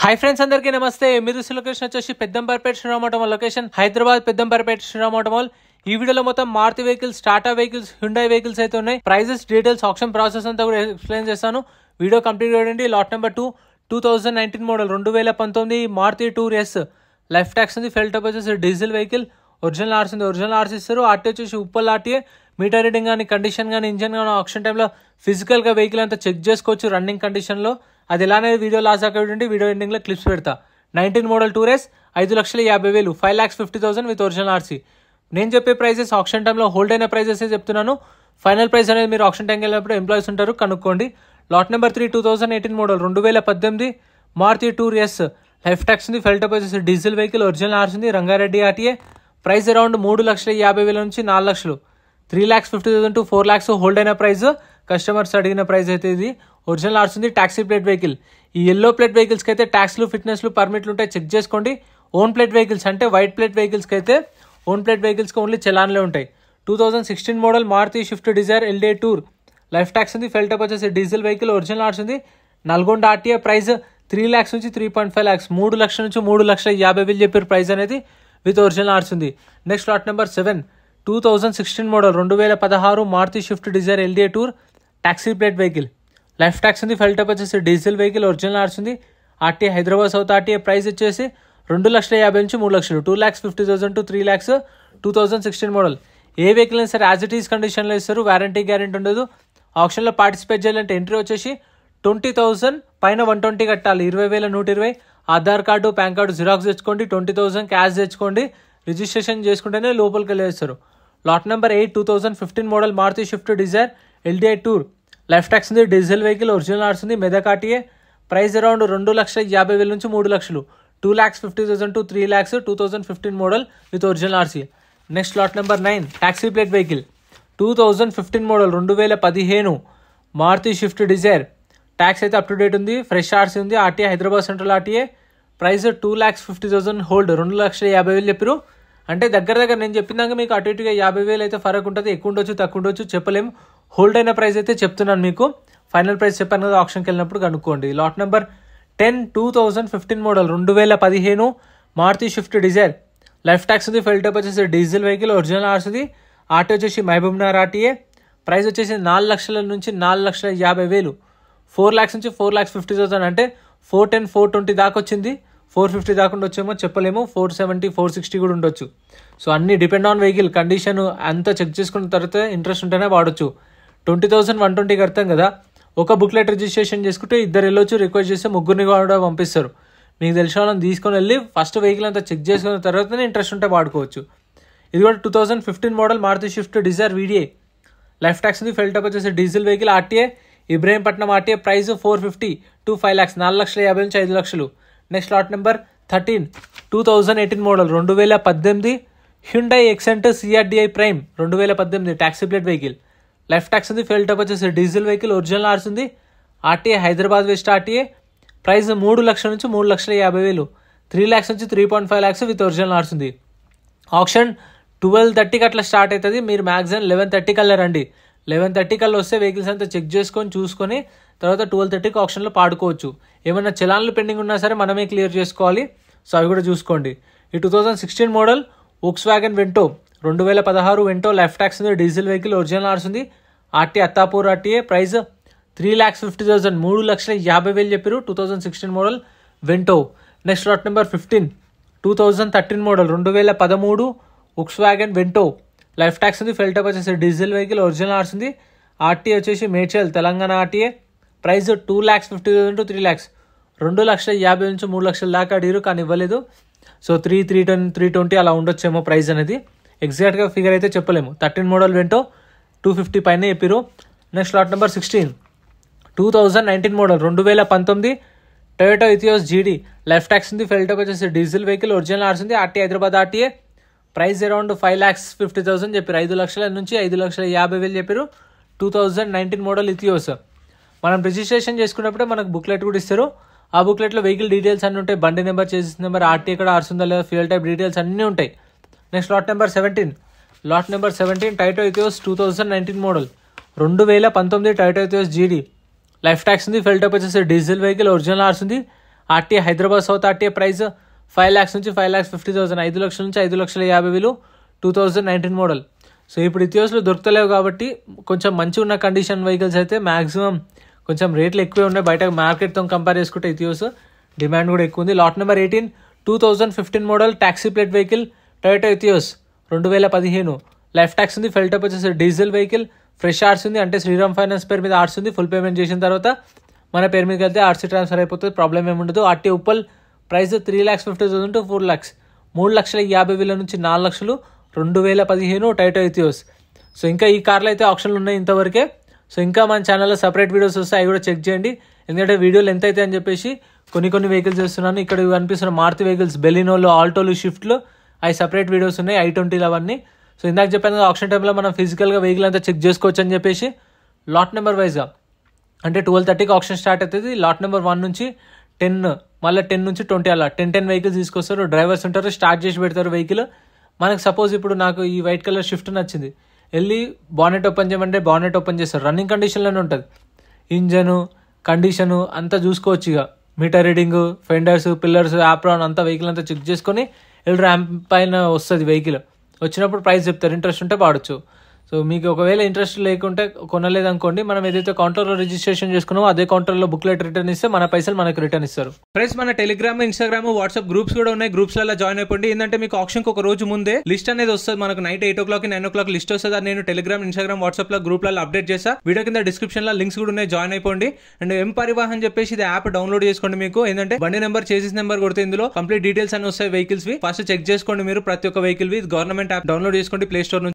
Hi friends, అందరికీ నమస్తే. మీరు లొకేషన్ వచ్చేసి Peddamberpet Shriram auto mall location, Hyderabad Peddamberpet Shriram auto mall. ఈ వీడియోలో మొత్తం Maruti vehicles, Tata vehicles, Hyundai vehicles అయితే ఉన్నాయి. ప్రైజెస్, డీటెయిల్స్, ఆప్షన్ ప్రాసెస్ అంతా కూడా ఎక్స్ప్లెయిన్ చేస్తాను. వీడియో కంప్లీట్ చేయండి. Lot number 2019 model 2019 Maruti Tour S. Life tax ఉంది. ఫెల్ టాప్ వచ్చేసి డీజిల్ వెహికల్. ఒరిజినల్ ఆర్సీ ఉంది. ఒరిజినల్ ఆర్సీ ఇస్తారు. ఆర్టీ వచ్చేసి ఉప్పల్ ఆర్టీఏ. మీటర్ రీడింగ్ కానీ, కండిషన్ కానీ, ఇంజన్ కానీ ఆప్షన్ టైంలో ఫిజికల్గా వెహికల్ అంతా చెక్ చేసుకోవచ్చు రన్నింగ్ కండిషన్లో. అది ఎలానే వీడియో లాస్ అక్కడ వీడియో ఎండింగ్లో క్లిప్స్ పెడతా. 19 model Tour S 5,50,000, 5,50,000 with original RC. నేను చెప్పే ప్రైజెస్ ఆప్షన్ టైంలో హోల్డ్ అయిన ప్రైజెస్ చెప్తున్నాను. ఫైనల్ ప్రైస్ అనేది మీరు ఆప్షన్ టైంకి వెళ్ళినప్పుడు ఎంప్లాయీస్ ఉంటారు, కనుక్కోండి. Lot number 2018 model 2018 Maruti Tour S. Life tax ఉంది. ఫెల్ టాప్ వచ్చేసి డీజిల్ వెహికల్. ఒరిజినల్ ఆర్సీ ఉంది. రంగారెడ్డి ఆర్టీఏ. ప్రైస్ అరౌండ్ 3,50,000 నుంచి 4 లక్షలు. 3,50,000 to 4 lakhs హోల్డ్ అయిన ప్రైస్. కస్టమర్స్ అడిగిన ప్రైస్ అయితే ఇది. ఒరిజినల్ ఆర్సీ ఉంది. Taxi plate vehicle. ఈ ఎల్లో ప్లేట్ వెహికల్స్కి అయితే ట్యాక్స్లు, ఫిట్నెస్లు, పర్మిట్లు ఉంటాయి, చెక్ చేసుకోండి. ఓన్ ప్లేట్ వెహికల్స్ అంటే వైట్ ప్లేట్ వెహికల్స్కి అయితే ఓన్ ప్లేట్ వెహికల్స్కి ఓన్లీ చలాన్లే ఉంటాయి. 2016 model Maruti Swift Dzire LDI tour. Life tax ఉంది. ఫెల్ టాప్ వచ్చేసి డీజిల్ వెహికల్. ఒరిజినల్ ఆర్సీ ఉంది. నల్గొండ ఆర్టీఏ. ప్రైస్ 3 lakhs నుంచి 3.5 lakhs, 3 లక్షల నుంచి 3,50,000 చెప్పారు ప్రైస్ అనేది విత్ ఒరిజినల్ ఆర్సీ ఉంది. Next lot number 7 2016 model 2016 Maruti Swift Dzire LDI tour. Taxi plate vehicle. Life tax ఉంది. ఫెల్ టాప్ వచ్చేసి డీజిల్ వెహికల్. ఒరిజినల్ ఆర్సీ ఉంది. RTA Hyderabad south RTA. Price వచ్చేసి 2,50,000 నుంచి 3 లక్షలు. 2,50,000 to 3 lakhs. 2016 model. A vehicle అయినా సరే యాజ్ ఇట్ ఈస్ కండిషన్లో ఇస్తారు. వారంటీ గ్యారెంటీ ఉండదు. ఆప్షన్లో పార్టిసిపేట్ చేయాలంటే ఎంట్రీ వచ్చేసి 20,000 పైన 120 కట్టాలి. 20,120. Aadhaar card, PAN card xerox తెచ్చుకోండి. 20,000 క్యాష్ తెచ్చుకోండి. రిజిస్ట్రేషన్ చేసుకుంటేనే లోపలికి వెళ్ళేస్తారు. Lot number 8 2015 model Maruti Swift Dzire LDI tour. Life tax ఉంది. Diesel vehicle. ఒరిజినల్ ఆర్సీ ఉంది. మెదక్ ఆర్టీఏ. ప్రైస్ అరౌండ్ 2,50,000 నుంచి 3 లక్షలు. 2,50,000 to 3 lakhs. 2015 model with original RC. Next lot number 9 taxi plate vehicle. 2015 model 2015 Maruti Swift Dzire. Tax అయితే up to date ఉంది. Fresh RC ఉంది. RTA Hyderabad central RTA. Price 2,50,000 hold. 2,50,000 చెప్పారు. అంటే దగ్గర నేను చెప్పినాక మీకు అటు ఇటుగా 50,000 అయితే ఫరక్ ఉంటుంది. ఎక్కువ ఉండొచ్చు, తక్కువ ఉండొచ్చు, చెప్పలేము. హోల్డ్ అయిన ప్రైస్ అయితే చెప్తున్నాను మీకు. ఫైనల్ ప్రైస్ చెప్పాను కదా, ఆప్షన్కి వెళ్ళినప్పుడు కనుక్కోండి. Lot number 10 2015 model 2015 Maruti Swift Dzire. Life tax ఉంది. ఫెల్ టాప్ వచ్చేసి డీజిల్ వెహికల్. ఒరిజినల్ ఆర్సీ ఉంది. ఆర్టీ వచ్చేసి మహబూబ్నగర్ ఆర్టీఏ. ప్రైస్ వచ్చేసి 4 లక్షల నుంచి 4,50,000. 4 lakhs నుంచి 4,50,000 అంటే 410, 420 దాకా వచ్చింది. 450 దాకా ఉండొచ్చేమో, చెప్పలేము. 470, 460 కూడా ఉండొచ్చు. సో అన్ని డిపెండ్ ఆన్ వెహికల్ కండిషన్ అంతా చెక్ చేసుకున్న తర్వాత ఇంట్రెస్ట్ ఉంటేనే వాడచ్చు. 20,000 120 కడతాం కదా, ఒక బుక్లెట్ రిజిస్ట్రేషన్ చేసుకుంటే ఇద్దరు వెళ్ళొచ్చు. రిక్వెస్ట్ చేస్తే ముగ్గురిని కూడా పంపిస్తారు. మీకు తెలిసిన వాళ్ళని తీసుకొని వెళ్ళి ఫస్ట్ వెహికల్ అంతా చెక్ చేసుకున్న తర్వాతనే ఇంట్రెస్ట్ ఉంటే వాడుకోవచ్చు. ఇది కూడా 2015 model Maruti Swift Dzire VDI. Life tax ఉంది. ఫెల్ టాప్ వచ్చేసి diesel vehicle. RTA Ibrahimpatnam RTA. Price 450 to 5 lakhs, 4,50,000 నుంచి 5 లక్షలు. Next lot number 13 2018 model 2018 Hyundai Xcent CRDI Prime 2018 taxi plate vehicle. Life tax ఉంది. ఫెల్ టాప్ వచ్చేసి డీజిల్ వెహికల్. ఒరిజినల్ ఆర్సీ ఉంది. RTA Hyderabad west RTA. Price 3 లక్షల నుంచి 3,50,000. 3 lakhs నుంచి 3.5 lakhs with original RC ఉంది. Option 12:30కి అట్లా స్టార్ట్ అవుతుంది. మీరు మ్యాక్సిమం 11:30 కల్లా రండి. 11:30 కల్లా వస్తే వెహికల్స్ అంతా చెక్ చేసుకొని చూసుకొని తర్వాత 12:30కి ఆప్షన్లో పాడుకోవచ్చు. ఏమైనా చలాన్లు పెండింగ్ ఉన్నా సరే మనమే క్లియర్ చేసుకోవాలి. సో అవి కూడా చూసుకోండి. ఈ 2016 model Volkswagen Vento 2016 Vento. Life tax ఉంది. Diesel vehicle. ఒరిజినల్ ఆర్సీ ఉంది. RT Attapur RTA. ప్రైస్ 3,50,000, 3,50,000 చెప్పారు. 2016 model Vento. Next lot number 15 2013 model 2013 Volkswagen Vento. Life tax ఉంది. ఫెల్ టాప్ వచ్చేసి డీజిల్ వెహికల్. ఒరిజినల్ ఆర్సీ ఉంది. ఆర్టీ వచ్చేసి Medchal Telangana RTA. Price 2,50,000 to 3 lakhs. 2,50,000 నుంచి 3 లక్షల దాకా అడిగారు కానీ ఇవ్వలేదు. సో 310, 320 అలా ఉండొచ్చేమో ప్రైస్ అనేది. ఎగ్జాక్ట్గా ఫిగర్ అయితే చెప్పలేము. 13 మోడల్ వెంటో 250 పైన చెప్పారు. Next lot number 16 2019 model 2019 Toyota Etios GD. Life tax ఉంది. ఫెల్ టాప్ వచ్చేసి డీజిల్ వెహికల్. ఒరిజినల్ ఆర్సీ ఉంది. RT Hyderabad RTA. Price around 5,50,000 చెప్పారు. 5 లక్షల నుంచి 5,50,000 చెప్పారు. 2019 మోడల్ ఇథియోస్. మనం రిజిస్ట్రేషన్ చేసుకున్నప్పుడే మనకు బుక్లెట్ కూడా ఇస్తారు. ఆ బుక్లెట్లో వెహికల్ డీటెయిల్స్ అన్నీ ఉంటాయి. బండి నెంబర్, చేసిన నెంబర్, ఆర్టీ ఎక్కడ ఆర్సీ ఉందా లేదా, ఫ్యూయల్ టైప్ డీటెయిల్స్ అన్నీ ఉంటాయి. Next lot number 17 Toyota Etios 2019 model 2019 Toyota Etios GD. Life tax ఉంది. ఫెల్ టాప్ వచ్చేసి డీజిల్ వెహికల్. ఒరిజినల్ ఆర్సీ ఉంది. RTA Hyderabad south RTA price 5 lakhs నుంచి 5,50,000, 5 లక్షల నుంచి 5,50,000, 2019 మోడల్. సో ఇప్పుడు ఇథియోస్లో దొరకలేవు కాబట్టి కొంచెం మంచిగా ఉన్న కండిషన్ వెహికల్స్ అయితే మ్యాక్సిమం కొంచెం రేట్లు ఎక్కువే ఉన్నాయి. బయట మార్కెట్తో కంపేర్ చేసుకుంటే ఇథియోస్ డిమాండ్ కూడా ఎక్కువ ఉంది. Lot number 18 2015 model taxi plate vehicle Toyota Etios 2015. Life tax ఉంది. ఫెల్ టైప్ వచ్చేసి డీజిల్ వెహికల్. ఫ్రెష్ ఆర్సీ ఉంది, అంటే శ్రీరామ్ ఫైనాన్స్ పేరు మీద ఆర్సీ ఉంది. ఫుల్ పేమెంట్ చేసిన తర్వాత మన పేరు మీదకి వెళ్తే ఆర్సీ ట్రాన్స్ఫర్ అయిపోతుంది, ప్రాబ్లం ఏముండదు. RT Uppal price 3,50,000 to 4 lakhs, 3,50,000 నుంచి 4 లక్షలు, 2015 టొయోటా ఇథియోస్. సో ఇంకా ఈ కార్లు అయితే ఆప్షన్లు ఉన్నాయి ఇంతవరకే. సో ఇంకా మన ఛానల్లో సపరేట్ వీడియోస్ వస్తాయి, అవి కూడా చెక్ చేయండి. ఎందుకంటే వీడియోలు ఎంత అయితే అని చెప్పేసి కొన్ని వెహికల్స్ చేస్తున్నాను. ఇక్కడ కనిపిస్తున్న మారుతి వెహికల్స్ బెలినోలు, ఆల్టోలు, షిఫ్ట్లు, అవి సపరేట్ వీడియోస్ ఉన్నాయి, i20 అవన్నీ. సో ఇందాక చెప్పాను ఆప్షన్ టైంలో మనం ఫిజికల్గా వెహికల్ అంతా చెక్ చేసుకోవచ్చు అని చెప్పేసి లాట్ నెంబర్ వైజ్గా, అంటే 12:30కి ఆప్షన్ స్టార్ట్ అవుతుంది. లాట్ నెంబర్ 1 నుంచి 10, మళ్ళీ 10 నుంచి 20 అలా 10 వెహికల్స్ తీసుకొస్తారు. డ్రైవర్స్ ఉంటారు, స్టార్ట్ చేసి పెడతారు వెహికల్. మనకు సపోజ్ ఇప్పుడు నాకు ఈ వైట్ కలర్ షిఫ్ట్ నచ్చింది, వెళ్ళి బానెట్ ఓపెన్ చేయమంటే బానెట్ ఓపెన్ చేస్తారు. రన్నింగ్ కండిషన్లోనే ఉంటుంది. ఇంజను కండిషను అంతా చూసుకోవచ్చు. ఇక meter reading, fenders, pillars, apron అంతా వెహికల్ అంతా చెక్ చేసుకొని వెళ్ళి ర్యాంప్ పైన వస్తుంది వెహికల్. వచ్చినప్పుడు ప్రైస్ చెప్తారు, ఇంట్రెస్ట్ ఉంటే వాడచ్చు. సో మీకు ఒకవేళ ఇంట్రెస్ట్ లేకుంటే కొనలేదనుకోండి, మనం ఏదైతే కౌంటర్లో రిజిస్ట్రేషన్ చేసుకున్నామో అదే కౌంటర్లో బుక్లెట్ రిటర్న్ ఇస్తే మన పైసలు మనకు రిటర్న్ ఇస్తారు. ఫ్రెండ్స్ మన టెలిగ్రామ్, ఇన్స్టాగ్రామ్, వాట్సాప్ గ్రూప్స్ కూడా ఉన్నాయి. గ్రూప్స్లలో జాయిన్ అయిపోండి. ఏంటంటే మీకు ఆప్షన్కి ఒక రోజు ముందే లిస్ట్ అనేది వస్తుంది. మనకు నైట్ 8 o'clock 9 o'clock లిస్ట్ వస్తుంది. అది నేను టెలిగ్రామ్, ఇన్స్టాగ్రామ్, వాట్సాప్ లో గ్రూప్లలో అప్డేట్ చేస్తా. వీడియో కింద డిస్క్రిప్షన్ లో లింక్స్ కూడా ఉన్నాయి, జాయిన్ అయిపోండి. అండ్ ఎం పరివాహన్ చెప్పేసి ఇది యాప్ డౌన్లోడ్ చేసుకోండి. మీకు ఏంటంటే బండి నెంబర్, చేసిస్ నెంబర్ కొడితే ఇందులో కంప్లీట్ డీటెయిల్స్ అని వస్తాయి వెహికల్స్ వి. ఫస్ట్ చెక్ చేసుకోండి మీరు ప్రతి ఒక్క వెహికల్ వి. గవర్నమెంట్ యాప్ డౌన్లోడ్ చేసుకోండి ప్లే స్టోర్ నుంచి.